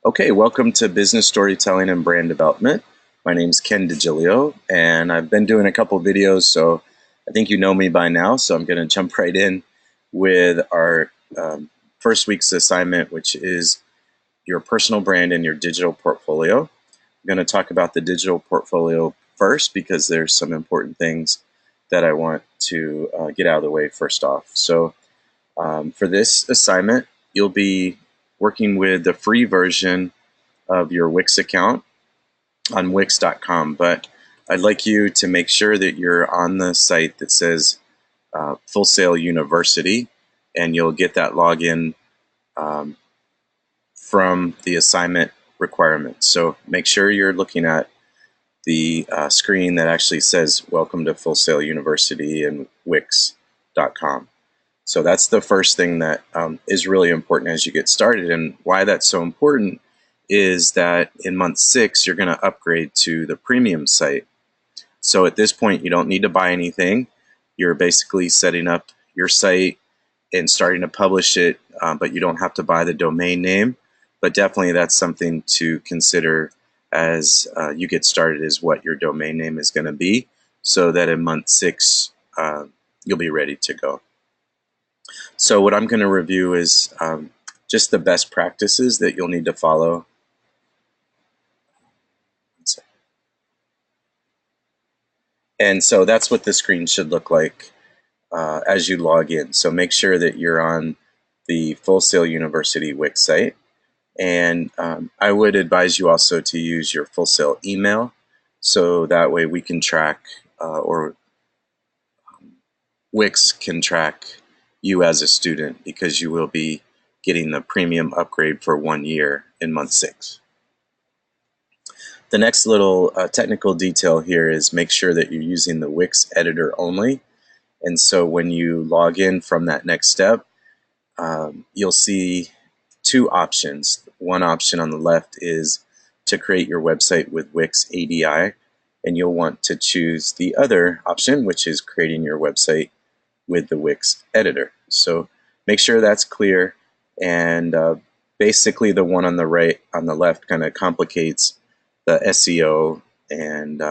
Okay, welcome to Business Storytelling and Brand Development. My name's Ken DiGilio, and I've been doing a couple videos, so I think you know me by now, so I'm going to jump right in with our first week's assignment, which is your personal brand and your digital portfolio. I'm going to talk about the digital portfolio first because there's some important things that I want to get out of the way first off. So for this assignment, you'll be working with the free version of your Wix account on Wix.com, but I'd like you to make sure that you're on the site that says Full Sail University, and you'll get that login from the assignment requirements. So make sure you're looking at the screen that actually says Welcome to Full Sail University and Wix.com. So that's the first thing that is really important as you get started. And why that's so important is that in month 6, you're going to upgrade to the premium site. So at this point, you don't need to buy anything. You're basically setting up your site and starting to publish it, but you don't have to buy the domain name. But definitely that's something to consider as you get started, is what your domain name is going to be, so that in month 6, you'll be ready to go. So what I'm going to review is just the best practices that you'll need to follow. And so that's what the screen should look like as you log in. So make sure that you're on the Full Sail University Wix site. And I would advise you also to use your Full Sail email, so that way we can track, or Wix can track you as a student, because you will be getting the premium upgrade for 1 year in month 6. The next little technical detail here is make sure that you're using the Wix editor only. And so when you log in from that next step, you'll see 2 options. One option on the left is to create your website with Wix ADI, and you'll want to choose the other option, which is creating your website with the Wix editor. So make sure that's clear, and basically the one on the right, on the left, kind of complicates the SEO, and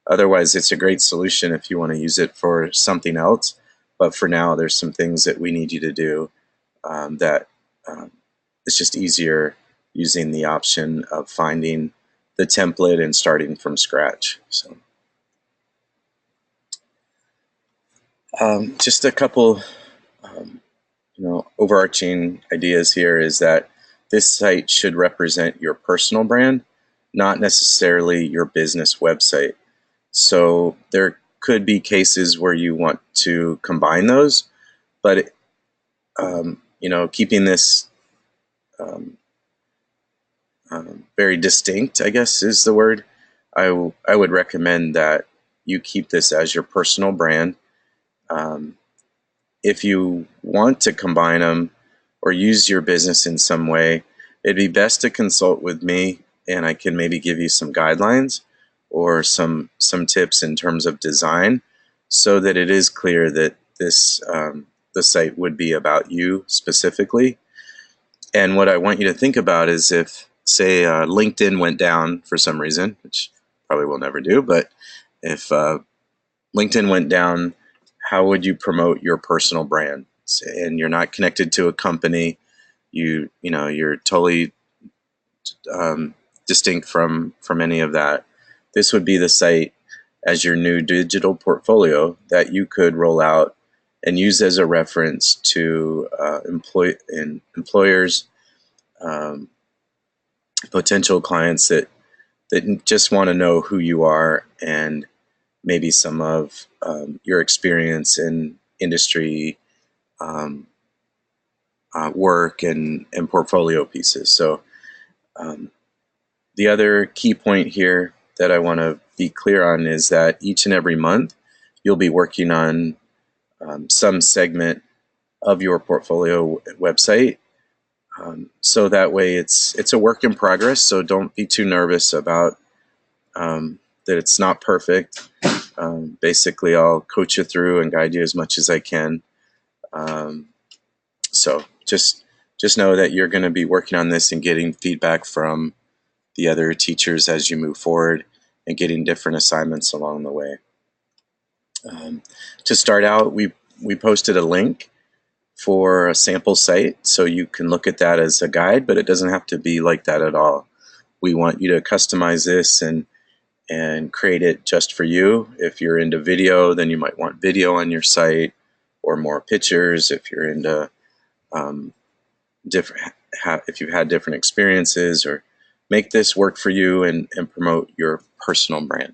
otherwise it's a great solution if you want to use it for something else. But for now, there's some things that we need you to do that it's just easier using the option of finding the template and starting from scratch. So just a couple overarching ideas here is that this site should represent your personal brand, not necessarily your business website. So there could be cases where you want to combine those, but keeping this very distinct, I guess is the word, I would recommend that you keep this as your personal brand. If you want to combine them or use your business in some way, it'd be best to consult with me, and I can maybe give you some guidelines or some tips in terms of design, so that it is clear that this the site would be about you specifically. And what I want you to think about is, if, say, LinkedIn went down for some reason, which probably will never do, but if LinkedIn went down, how would you promote your personal brand? And you're not connected to a company. You're totally distinct from any of that. This would be the site as your new digital portfolio that you could roll out and use as a reference to employers, potential clients that just want to know who you are, and maybe some of your experience in industry work and portfolio pieces. So the other key point here that I want to be clear on is that each and every month you'll be working on some segment of your portfolio website. So that way it's a work in progress, so don't be too nervous about that it's not perfect. Basically, I'll coach you through and guide you as much as I can. So just just know that you're going to be working on this and getting feedback from the other teachers as you move forward and getting different assignments along the way. To start out, we posted a link for a sample site, so you can look at that as a guide, but it doesn't have to be like that at all. We want you to customize this and create it just for you. If you're into video, then you might want video on your site, or more pictures. If you're into if you've had different experiences, or make this work for you and promote your personal brand.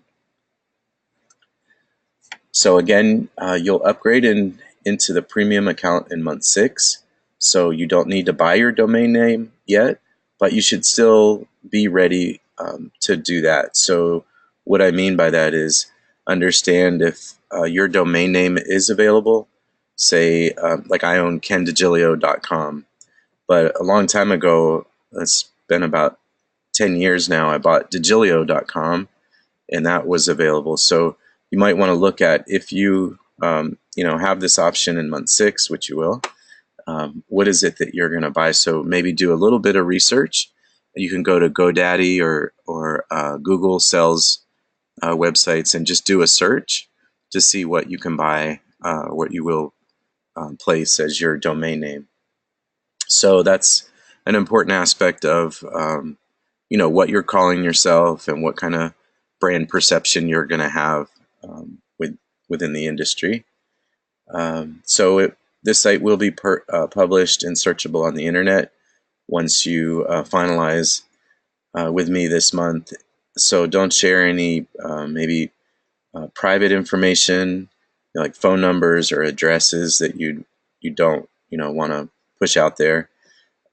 So again, you'll upgrade into the premium account in month 6. So you don't need to buy your domain name yet, but you should still be ready to do that. So what I mean by that is, understand if your domain name is available. Say, like I own kendigilio.com, but a long time ago, it's been about 10 years now, I bought digilio.com, and that was available. So you might want to look at, if you have this option in month 6, which you will, what is it that you're going to buy? So maybe do a little bit of research. You can go to GoDaddy or Google sells websites and just do a search to see what you can buy, what you will place as your domain name. So that's an important aspect of what you're calling yourself and what kind of brand perception you're going to have within the industry. So this site will be published and searchable on the internet once you finalize with me this month. So don't share any private information, like phone numbers or addresses that you don't want to push out there,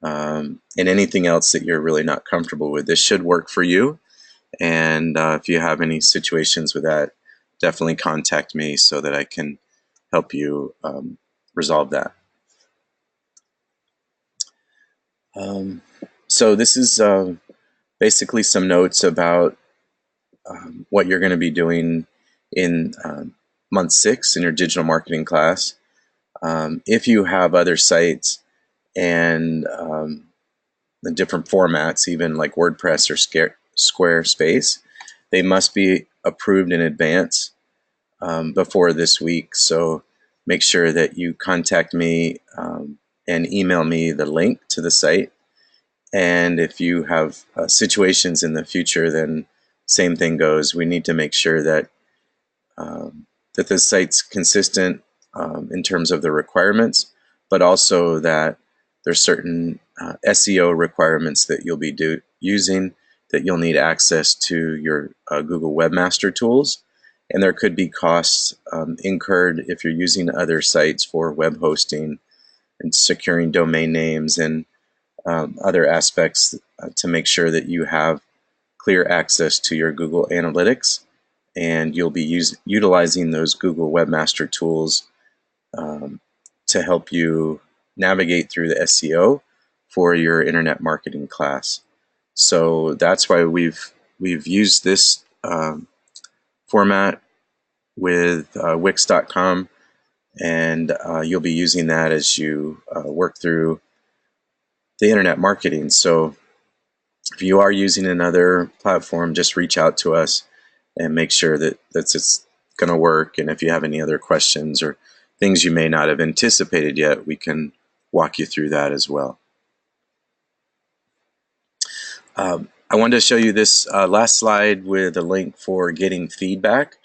and anything else that you're really not comfortable with. This should work for you, and if you have any situations with that, definitely contact me so that I can help you resolve that. So this is basically some notes about what you're going to be doing in month 6 in your digital marketing class. If you have other sites and the different formats, even like WordPress or Squarespace, they must be approved in advance before this week. So make sure that you contact me and email me the link to the site. And if you have situations in the future, then same thing goes. We need to make sure that that the site's consistent in terms of the requirements, but also that there's certain SEO requirements that you'll be using, that you'll need access to your Google Webmaster Tools. And there could be costs incurred if you're using other sites for web hosting and securing domain names and other aspects to make sure that you have clear access to your Google Analytics, and you'll be utilizing those Google Webmaster Tools to help you navigate through the SEO for your internet marketing class. So that's why we've used this format with Wix.com, and you'll be using that as you work through the internet marketing. So if you are using another platform, just reach out to us and make sure that it's going to work. And if you have any other questions or things you may not have anticipated yet, we can walk you through that as well. I wanted to show you this last slide with a link for getting feedback.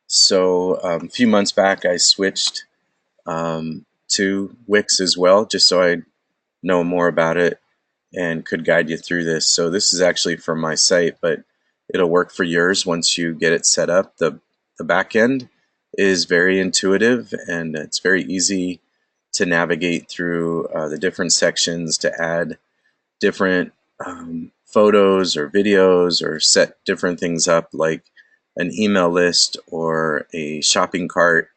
So a few months back, I switched to Wix as well, just so I know more about it and could guide you through this. So this is actually from my site, but it'll work for yours once you get it set up. The back end is very intuitive, and it's very easy to navigate through the different sections to add different photos or videos, or set different things up like an email list or a shopping cart.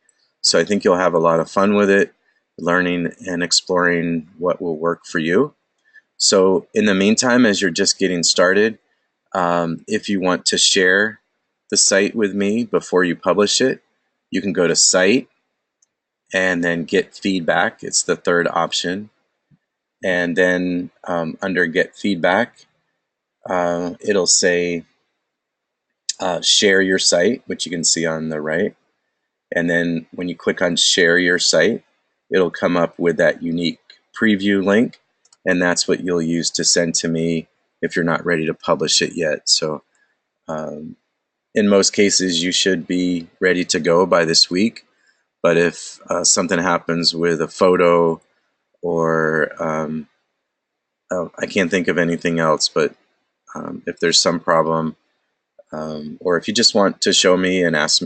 So I think you'll have a lot of fun with it, learning and exploring what will work for you. So in the meantime, as you're just getting started, if you want to share the site with me before you publish it, you can go to Site and then Get Feedback. It's the third option. And then under Get Feedback, it'll say share your site, which you can see on the right. And then when you click on share your site, it'll come up with that unique preview link. And that's what you'll use to send to me if you're not ready to publish it yet. So in most cases, you should be ready to go by this week. But if something happens with a photo or I can't think of anything else, but if there's some problem, or if you just want to show me and ask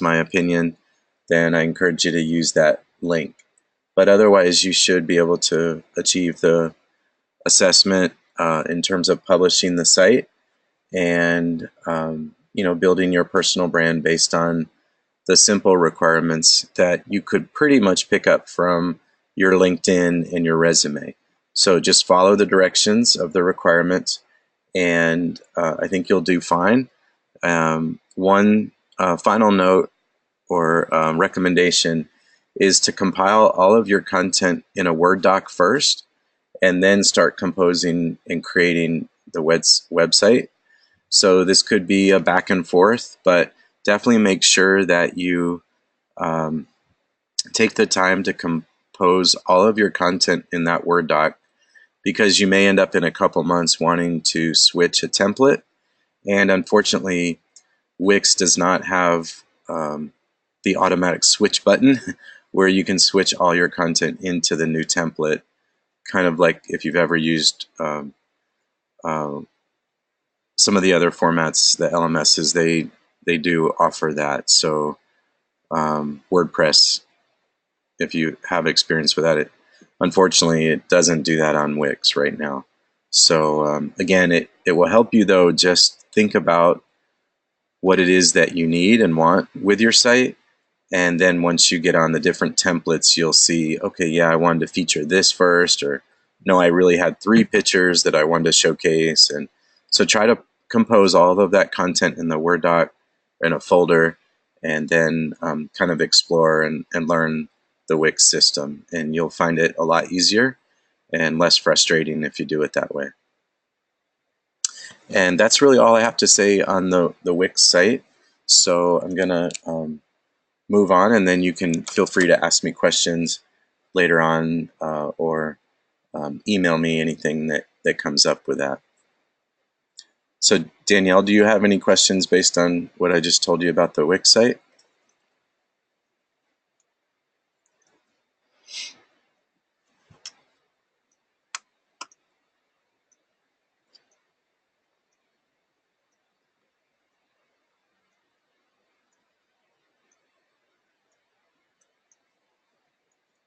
my opinion, then I encourage you to use that link. But otherwise, you should be able to achieve the assessment in terms of publishing the site and building your personal brand based on the simple requirements that you could pretty much pick up from your LinkedIn and your resume. So just follow the directions of the requirements, and I think you'll do fine. One final note or recommendation is to compile all of your content in a Word doc first, and then start composing and creating the website. So this could be a back and forth, but definitely make sure that you take the time to compose all of your content in that Word doc, because you may end up in a couple months wanting to switch a template. And unfortunately, Wix does not have the automatic switch button where you can switch all your content into the new template, kind of like if you've ever used some of the other formats, the LMSs, they do offer that. So WordPress, if you have experience with that, unfortunately, it doesn't do that on Wix right now. So again, it will help you though. Just think about what it is that you need and want with your site. And then once you get on the different templates, you'll see, okay, yeah, I wanted to feature this first, or no, I really had 3 pictures that I wanted to showcase. And so try to compose all of that content in the Word doc or in a folder, and then kind of explore and learn the Wix system. And you'll find it a lot easier and less frustrating if you do it that way. And that's really all I have to say on the Wix site. So I'm going to move on, and then you can feel free to ask me questions later on or email me anything that comes up with that. So Danielle, do you have any questions based on what I just told you about the Wix site?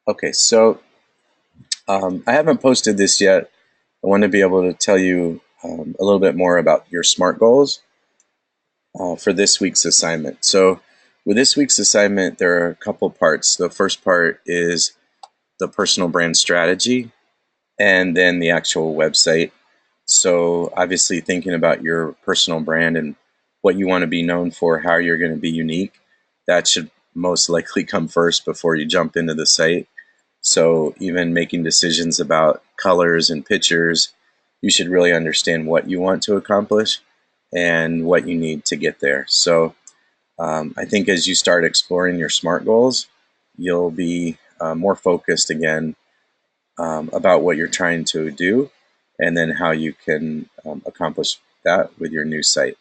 Okay, so I haven't posted this yet. I want to be able to tell you a little bit more about your SMART goals for this week's assignment. So with this week's assignment, there are a couple parts. The first part is the personal brand strategy, and then the actual website. So obviously thinking about your personal brand and what you want to be known for, how you're going to be unique, that should most likely come first before you jump into the site. So even making decisions about colors and pictures, you should really understand what you want to accomplish and what you need to get there. So I think as you start exploring your SMART goals, you'll be more focused again about what you're trying to do, and then how you can accomplish that with your new site.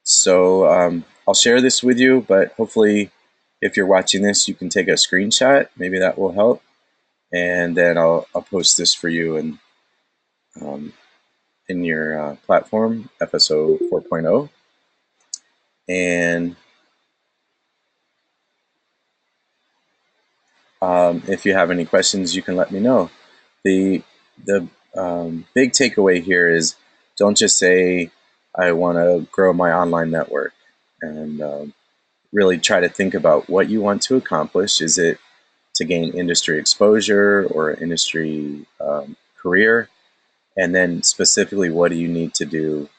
So I'll share this with you, but hopefully if you're watching this, you can take a screenshot. Maybe that will help. And then I'll post this for you in your platform, FSO 4.0. And if you have any questions, you can let me know. The big takeaway here is, don't just say, I want to grow my online network, and really try to think about what you want to accomplish. Is it to gain industry exposure or industry career? And then specifically, what do you need to do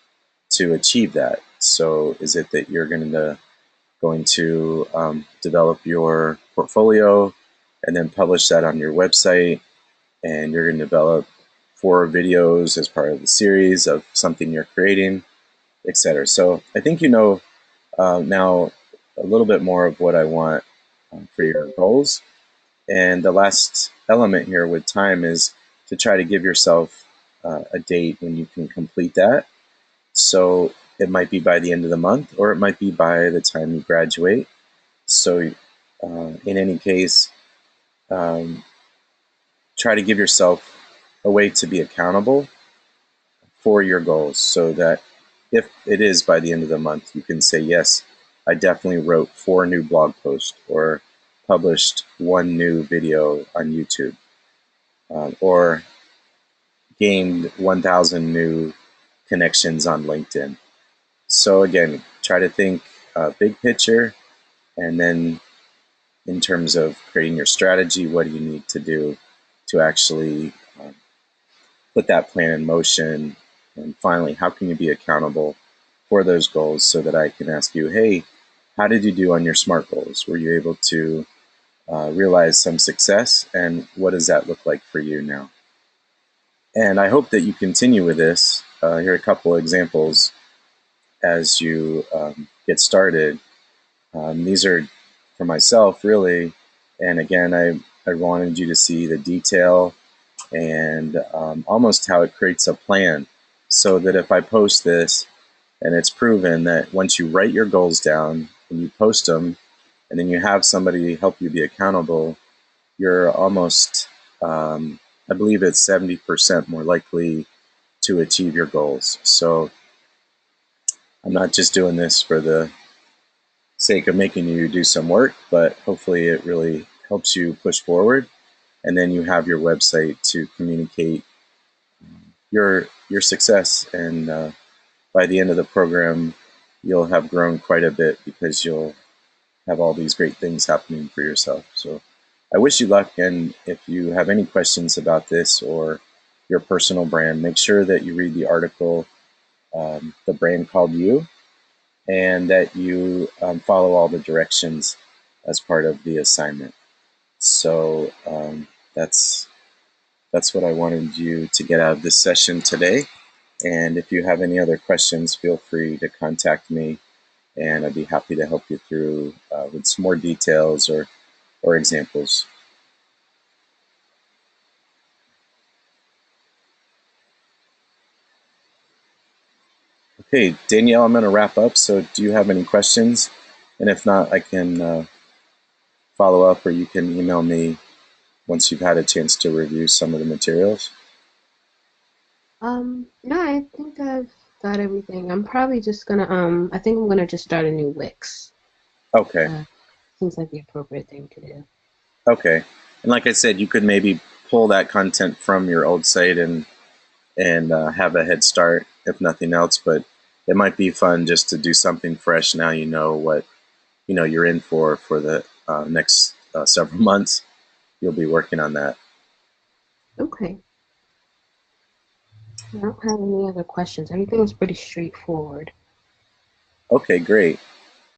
to achieve that? So is it that you're going to develop your portfolio and then publish that on your website, and you're going to develop 4 videos as part of the series of something you're creating, etc. So I think you know now a little bit more of what I want for your goals. And the last element here with time is to try to give yourself a date when you can complete that. So it might be by the end of the month, or it might be by the time you graduate. So in any case, um, try to give yourself a way to be accountable for your goals so that if it is by the end of the month, you can say, yes, I definitely wrote 4 new blog posts or published 1 new video on YouTube, or gained 1,000 new connections on LinkedIn. So again, try to think big picture, and then in terms of creating your strategy, what do you need to do to actually put that plan in motion? And finally, how can you be accountable for those goals so that I can ask you, hey, how did you do on your SMART goals? Were you able to realize some success? And what does that look like for you now? And I hope that you continue with this. Here are a couple examples as you get started. These are for myself, really. And again, I wanted you to see the detail and almost how it creates a plan, so that if I post this, and it's proven that once you write your goals down and you post them, and then you have somebody help you be accountable, you're almost, I believe it's 70% more likely to achieve your goals. So I'm not just doing this for the sake of making you do some work, but hopefully it really helps you push forward. And then you have your website to communicate your success. And by the end of the program, you'll have grown quite a bit because you'll have all these great things happening for yourself. So I wish you luck. And if you have any questions about this or your personal brand, make sure that you read the article, The Brand Called You, and that you follow all the directions as part of the assignment. So that's what I wanted you to get out of this session today. And if you have any other questions, feel free to contact me, and I'd be happy to help you through with some more details or examples. Okay, Danielle, I'm going to wrap up. So do you have any questions? And if not, I can follow up, or you can email me once you've had a chance to review some of the materials. No, I think I've got everything. I'm probably just gonna, I think I'm gonna just start a new Wix. Okay, Uh, Seems like the appropriate thing to do. okay. And like I said, you could maybe pull that content from your old site and have a head start, if nothing else. But it might be fun just to do something fresh. Now you know what you're in for the next several months. You'll be working on that. Okay. I don't have any other questions. Everything was pretty straightforward. Okay, great.